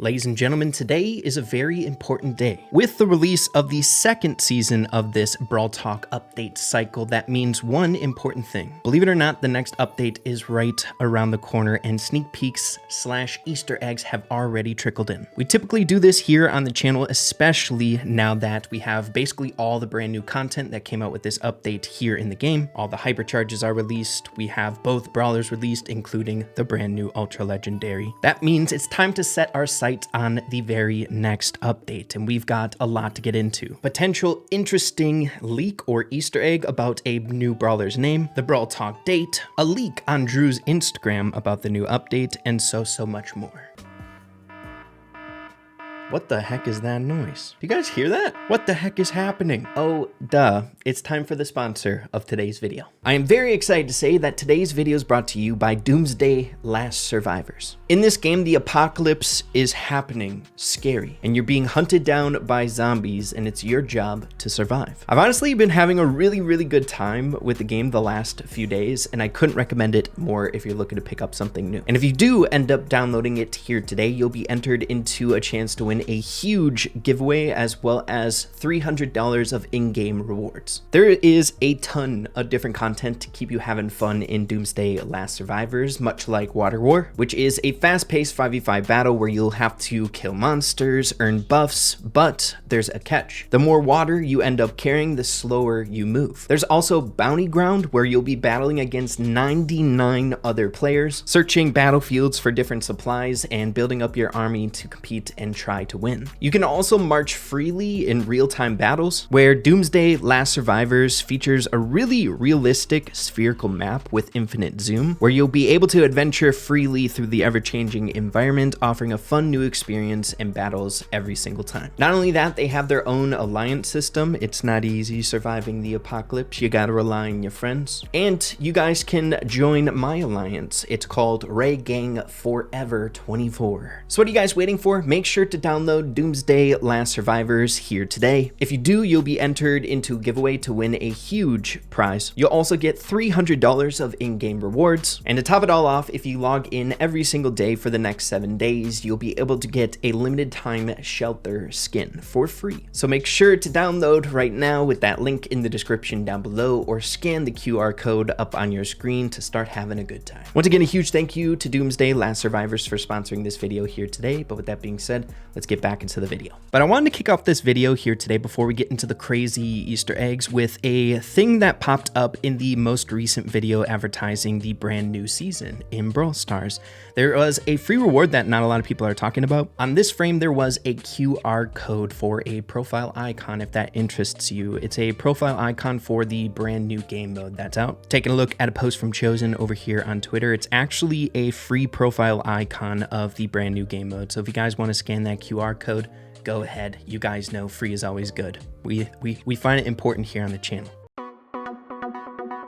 Ladies and gentlemen, today is a very important day. With the release of the second season of this Brawl Talk update cycle, that means one important thing. Believe it or not, the next update is right around the corner and sneak peeks / Easter eggs have already trickled in. We typically do this here on the channel, especially now that we have basically all the brand new content that came out with this update here in the game. All the hypercharges are released. We have both brawlers released, including the brand new ultra legendary. That means it's time to set our sights on the very next update, and we've got a lot to get into. Potential interesting leak or Easter egg about a new brawler's name, the Brawl Talk date, a leak on Drew's Instagram about the new update, and so much more. What the heck is that noise? You guys hear that? What the heck is happening? Oh, duh. It's time for the sponsor of today's video. I am very excited to say that today's video is brought to you by Doomsday Last Survivors. In this game, the apocalypse is happening, scary, and you're being hunted down by zombies, and it's your job to survive. I've honestly been having a really good time with the game the last few days, and I couldn't recommend it more if you're looking to pick up something new. And if you do end up downloading it here today, you'll be entered into a chance to win a huge giveaway as well as $300 of in-game rewards. There is a ton of different content to keep you having fun in Doomsday Last Survivors, much like Water War, which is a fast-paced 5v5 battle where you'll have to kill monsters, earn buffs, but there's a catch. The more water you end up carrying, the slower you move. There's also Bounty Ground, where you'll be battling against 99 other players, searching battlefields for different supplies and building up your army to compete and try to win. You can also march freely in real-time battles, where Doomsday Last Survivors features a really realistic spherical map with infinite zoom, where you'll be able to adventure freely through the ever-changing environment, offering a fun new experience and battles every single time. Not only that, they have their own alliance system. It's not easy surviving the apocalypse. You gotta rely on your friends. And you guys can join my alliance. It's called Ray Gang Forever 24. So what are you guys waiting for? Make sure to download Doomsday Last Survivors here today. If you do, you'll be entered into a giveaway to win a huge prize. You'll also get $300 of in-game rewards. And to top it all off, if you log in every single day for the next 7 days, you'll be able to get a limited time shelter skin for free. So make sure to download right now with that link in the description down below, or scan the QR code up on your screen to start having a good time. Once again, a huge thank you to Doomsday Last Survivors for sponsoring this video here today. But with that being said, let's get back into the video. But I wanted to kick off this video here today before we get into the crazy Easter eggs with a thing that popped up in the most recent video advertising the brand new season in Brawl Stars. There was a free reward that not a lot of people are talking about. On this frame, there was a QR code for a profile icon if that interests you. It's a profile icon for the brand new game mode that's out. Taking a look at a post from Chosen over here on Twitter, it's actually a free profile icon of the brand new game mode. So if you guys want to scan that QR code, go ahead. You guys know free is always good. We find it important here on the channel.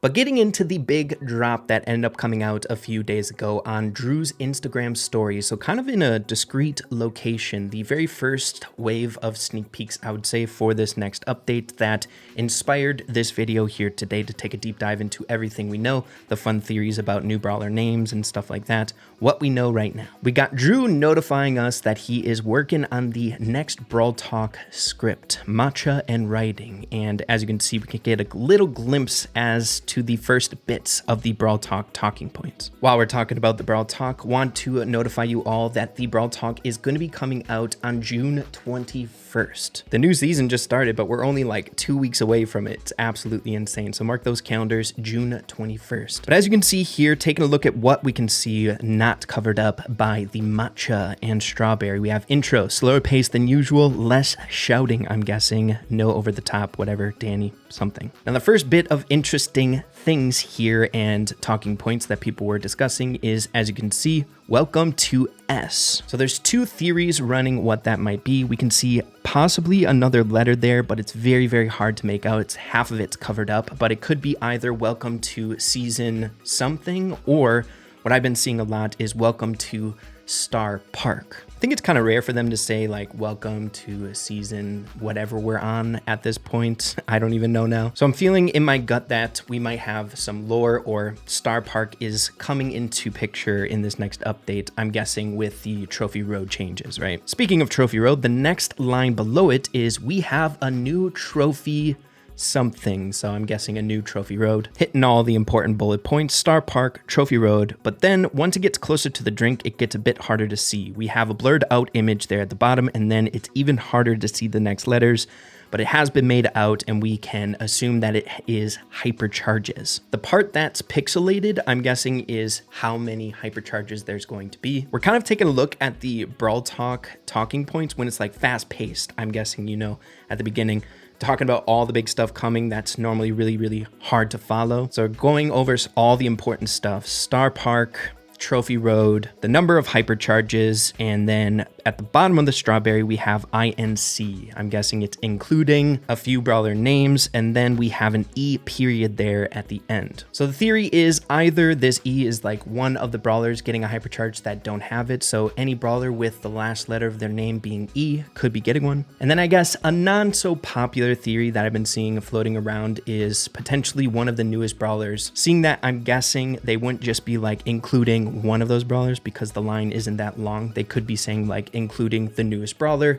But getting into the big drop that ended up coming out a few days ago on Drew's Instagram story, so kind of in a discreet location, the very first wave of sneak peeks, I would say, for this next update that inspired this video here today to take a deep dive into everything we know, the fun theories about new brawler names and stuff like that, what we know right now. We got Drew notifying us that he is working on the next Brawl Talk script, matcha and writing, and as you can see, we can get a little glimpse as to the first bits of the Brawl Talk talking points. While we're talking about the Brawl Talk, want to notify you all that the Brawl Talk is going to be coming out on June 21st. The new season just started, but we're only like 2 weeks away from it. It's absolutely insane. So mark those calendars, June 21st. But as you can see here, taking a look at what we can see not covered up by the matcha and strawberry, we have intro, slower pace than usual, less shouting, I'm guessing, no over the top, whatever, Danny, something. Now the first bit of interesting things here and talking points that people were discussing is, as you can see, welcome to S. So there's two theories running what that might be. We can see possibly another letter there, but it's very hard to make out. It's half of it's covered up, but it could be either welcome to season something, or what I've been seeing a lot is welcome to Star Park. think it's kind of rare for them to say like, welcome to a season, whatever we're on at this point. I don't even know now. So I'm feeling in my gut that we might have some lore, or Star Park is coming into picture in this next update. I'm guessing with the Trophy Road changes, right? Speaking of Trophy Road, the next line below it is we have a new trophy something. So I'm guessing a new Trophy Road, hitting all the important bullet points: Star Park, Trophy Road. But then once it gets closer to the drink, it gets a bit harder to see. We have a blurred out image there at the bottom, and then it's even harder to see the next letters, but it has been made out and we can assume that it is hypercharges. The part that's pixelated, I'm guessing, is how many hypercharges there's going to be. We're kind of taking a look at the Brawl Talk talking points when it's like fast paced. I'm guessing, you know, at the beginning, talking about all the big stuff coming that's normally really hard to follow. So going over all the important stuff: Star Park, Trophy Road, the number of hypercharges, and then at the bottom of the strawberry, we have INC. I'm guessing it's including a few brawler names, and then we have an E period there at the end. So the theory is either this E is like one of the brawlers getting a hypercharge that don't have it, so any brawler with the last letter of their name being E could be getting one. And then I guess a non so popular theory that I've been seeing floating around is potentially one of the newest brawlers. Seeing that, I'm guessing they wouldn't just be like including one of those brawlers because the line isn't that long. They could be saying like including the newest brawler,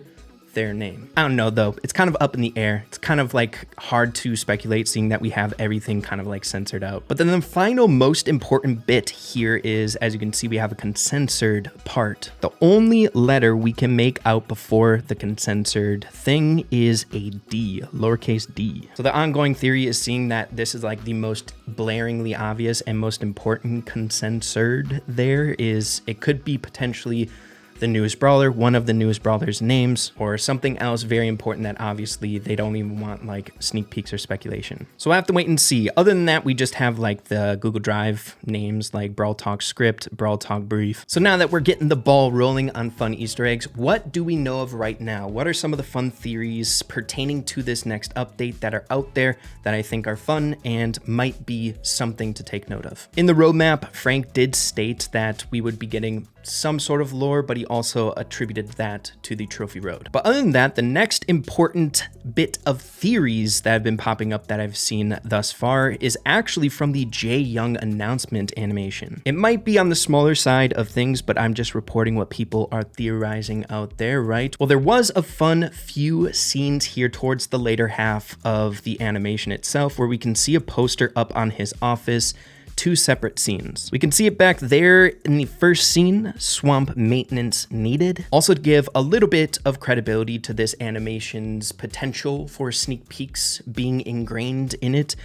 their name. I don't know though, it's kind of up in the air. It's kind of like hard to speculate, seeing that we have everything kind of like censored out. But then the final most important bit here is, as you can see, we have a consensored part. The only letter we can make out before the consensored thing is a D, lowercase d. So the ongoing theory is seeing that this is like the most blaringly obvious and most important consensored there is. It could be potentially the newest brawler, one of the newest brawlers' names, or something else very important that obviously they don't even want like sneak peeks or speculation. So I have to wait and see. Other than that, we just have like the Google Drive names like Brawl Talk script, Brawl Talk brief. So now that we're getting the ball rolling on fun Easter eggs, what do we know of right now? What are some of the fun theories pertaining to this next update that are out there that I think are fun and might be something to take note of? In the roadmap, Frank did state that we would be getting some sort of lore, but he also attributed that to the Trophy Road. But other than that, the next important bit of theories that have been popping up that I've seen thus far is actually from the Jay Young announcement animation. It might be on the smaller side of things, but I'm just reporting what people are theorizing out there, right? Well, there was a fun few scenes here towards the later half of the animation itself where we can see a poster up on his office. Two separate scenes. We can see it back there in the first scene, swamp maintenance needed. Also to give a little bit of credibility to this animation's potential for sneak peeks being ingrained in it.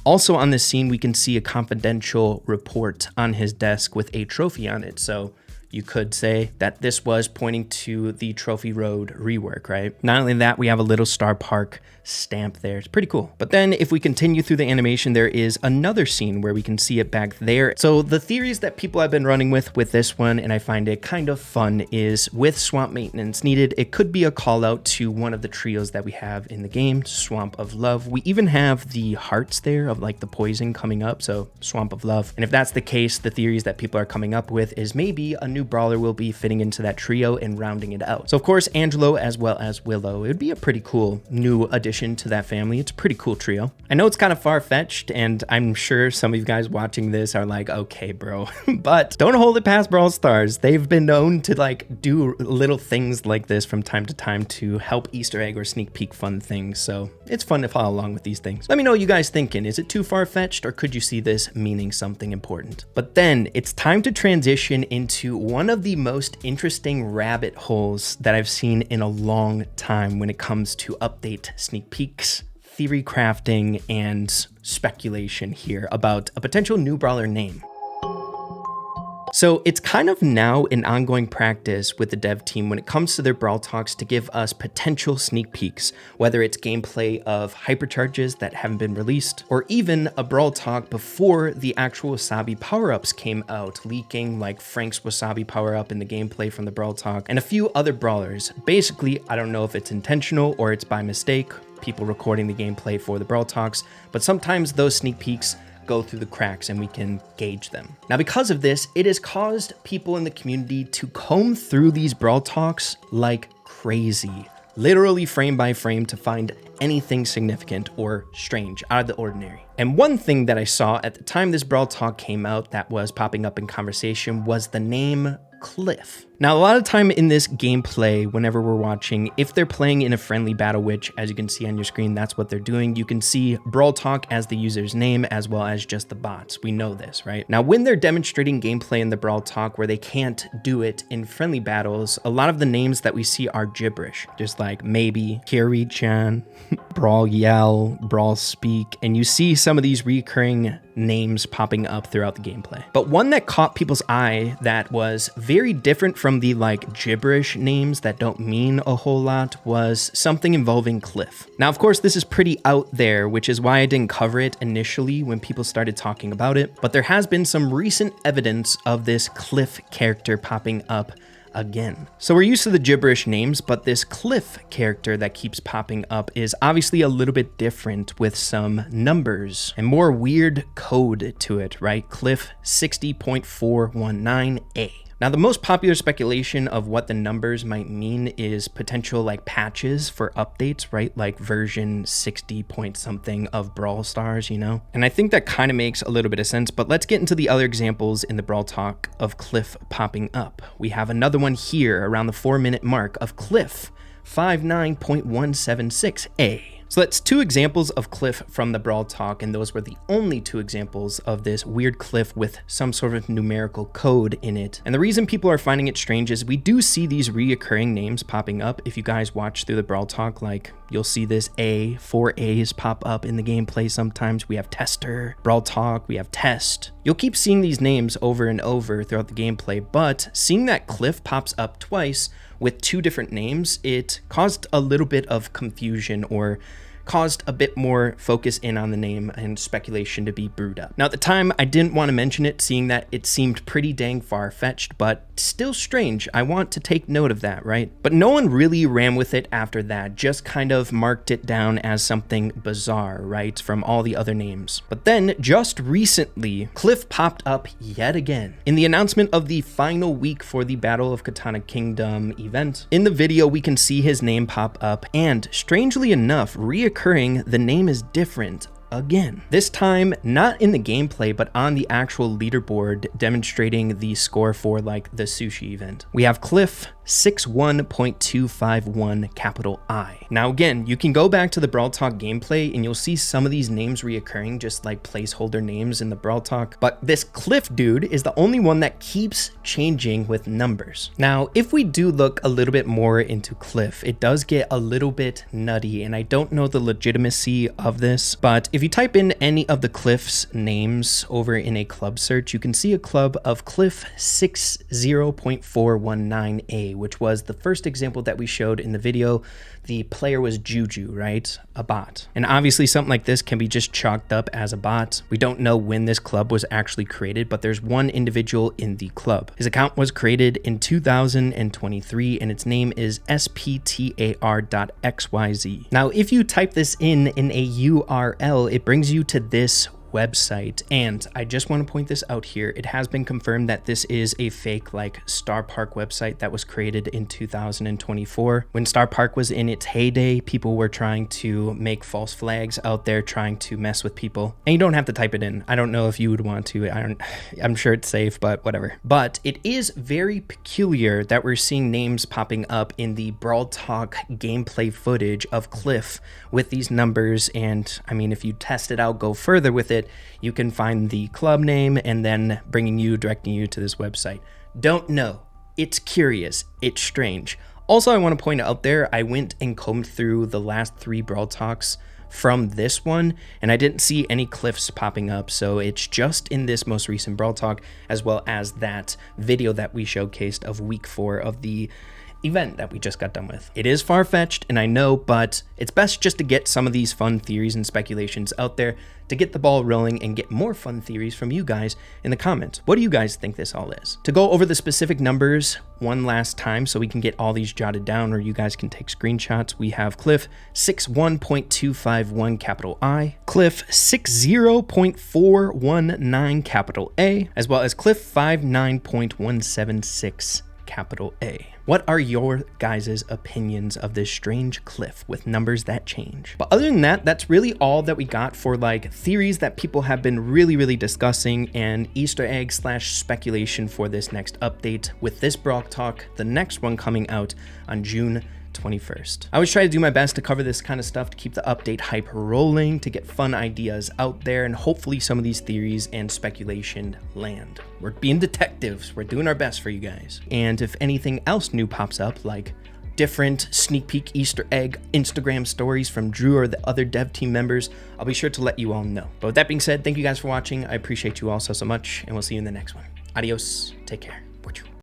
Also on this scene, we can see a confidential report on his desk with a trophy on it. So you could say that this was pointing to the Trophy Road rework, right? Not only that, we have a little Star Park stamp there. It's pretty cool. But then if we continue through the animation, there is another scene where we can see it back there. So the theories that people have been running with this one, and I find it kind of fun, is with swamp maintenance needed, it could be a call out to one of the trios that we have in the game, Swamp of Love. We even have the hearts there of like the poison coming up, so Swamp of Love. And if that's the case, the theories that people are coming up with is maybe a new brawler will be fitting into that trio and rounding it out. So of course, Angelo as well as Willow, it would be a pretty cool new addition to that family. It's a pretty cool trio. I know it's kind of far-fetched, and I'm sure some of you guys watching this are like, okay, bro, but don't hold it past Brawl Stars. They've been known to like do little things like this from time to time to help Easter egg or sneak peek fun things. So it's fun to follow along with these things. Let me know what you guys thinking. Is it too far-fetched, or could you see this meaning something important? But then it's time to transition into one of the most interesting rabbit holes that I've seen in a long time when it comes to update sneak peeks, theory crafting, and speculation here about a potential new brawler name. So it's kind of now an ongoing practice with the dev team when it comes to their Brawl Talks to give us potential sneak peeks, whether it's gameplay of hypercharges that haven't been released, or even a Brawl Talk before the actual Wasabi power-ups came out, leaking like Frank's Wasabi power-up in the gameplay from the Brawl Talk, and a few other brawlers. Basically, I don't know if it's intentional or it's by mistake, people recording the gameplay for the Brawl Talks, but sometimes those sneak peeks go through the cracks and we can gauge them. Now, because of this, it has caused people in the community to comb through these Brawl talks like crazy, literally frame by frame, to find anything significant or strange, out of the ordinary. And one thing that I saw at the time this Brawl talk came out that was popping up in conversation was the name Cliff. Now, a lot of time in this gameplay, whenever we're watching, if they're playing in a friendly battle, which as you can see on your screen, that's what they're doing, you can see Brawl Talk as the user's name as well as just the bots. We know this, right? Now, when they're demonstrating gameplay in the Brawl Talk where they can't do it in friendly battles, a lot of the names that we see are gibberish, just like maybe, Kiri-chan, Brawl Yell, Brawl Speak, and you see some of these recurring names popping up throughout the gameplay. But one that caught people's eye that was very different from the like gibberish names that don't mean a whole lot was something involving Cliff. Now, of course, this is pretty out there, which is why I didn't cover it initially when people started talking about it, but there has been some recent evidence of this Cliff character popping up again. So we're used to the gibberish names, but this Cliff character that keeps popping up is obviously a little bit different with some numbers and more weird code to it, right? Cliff 60.419A. Now, the most popular speculation of what the numbers might mean is potential like patches for updates, right? Like version 60 point something of Brawl Stars, you know? And I think that kind of makes a little bit of sense, but let's get into the other examples in the Brawl Talk of Cliff popping up. We have another one here around the 4-minute mark of Cliff 59.176A. So that's two examples of Cliff from the Brawl Talk, and those were the only two examples of this weird Cliff with some sort of numerical code in it. And the reason people are finding it strange is we do see these reoccurring names popping up. If you guys watch through the Brawl Talk, like you'll see this A, 4 A's pop up in the gameplay sometimes. We have Tester, Brawl Talk, we have Test. You'll keep seeing these names over and over throughout the gameplay, but seeing that Cliff pops up twice with two different names, it caused a little bit of confusion or caused a bit more focus in on the name and speculation to be brewed up. Now, at the time, I didn't want to mention it, seeing that it seemed pretty dang far-fetched, but still strange. I want to take note of that, right? But no one really ran with it after that, just kind of marked it down as something bizarre, right, from all the other names. But then, just recently, Cliff popped up yet again in the announcement of the final week for the Battle of Katana Kingdom event. In the video, we can see his name pop up, and strangely enough, reoccurring, the name is different again. This time, not in the gameplay, but on the actual leaderboard demonstrating the score for like the sushi event. We have Cliff 61.251 capital I. Now again, you can go back to the Brawl Talk gameplay and you'll see some of these names reoccurring, just like placeholder names in the Brawl Talk. But this Cliff dude is the only one that keeps changing with numbers. Now, if we do look a little bit more into Cliff, it does get a little bit nutty, and I don't know the legitimacy of this, but if you type in any of the Cliff's names over in a club search, you can see a club of Cliff 60.419A, which was the first example that we showed in the video. The player was Juju, right? A bot. And obviously something like this can be just chalked up as a bot. We don't know when this club was actually created, but there's one individual in the club. His account was created in 2023 and its name is sptar.xyz. Now, if you type this in a URL, it brings you to this website, and I just want to point this out here. It has been confirmed that this is a fake like Star Park website that was created in 2024. When Star Park was in its heyday, people were trying to make false flags out there, trying to mess with people, and you don't have to type it in. I don't know if you would want to. I'm sure it's safe, but whatever. But it is very peculiar that we're seeing names popping up in the Brawl Talk gameplay footage of Cliff with these numbers, and I mean, if you test it out, go further with it, you can find the club name and then directing you to this website. Don't know. It's curious. It's strange. Also, I want to point out there, I went and combed through the last 3 Brawl Talks from this one, and I didn't see any Cliffs popping up, so it's just in this most recent Brawl Talk, as well as that video that we showcased of week 4 of the event that we just got done with. It is far-fetched, and I know, but it's best just to get some of these fun theories and speculations out there to get the ball rolling and get more fun theories from you guys in the comments. What do you guys think this all is? To go over the specific numbers one last time so we can get all these jotted down or you guys can take screenshots, we have Cliff 61.251 capital I, Cliff 60.419 capital A, as well as Cliff 59.176 capital A. What are your guys' opinions of this strange Cliff with numbers that change? But other than that, that's really all that we got for like theories that people have been really discussing and Easter egg / speculation for this next update with this Brawl Talk, the next one coming out on June 21st. I always try to do my best to cover this kind of stuff to keep the update hype rolling, to get fun ideas out there, and hopefully some of these theories and speculation land. We're being detectives. We're doing our best for you guys. And if anything else new pops up, like different sneak peek Easter egg Instagram stories from Drew or the other dev team members, I'll be sure to let you all know. But with that being said, thank you guys for watching. I appreciate you all so much, and we'll see you in the next one. Adios. Take care.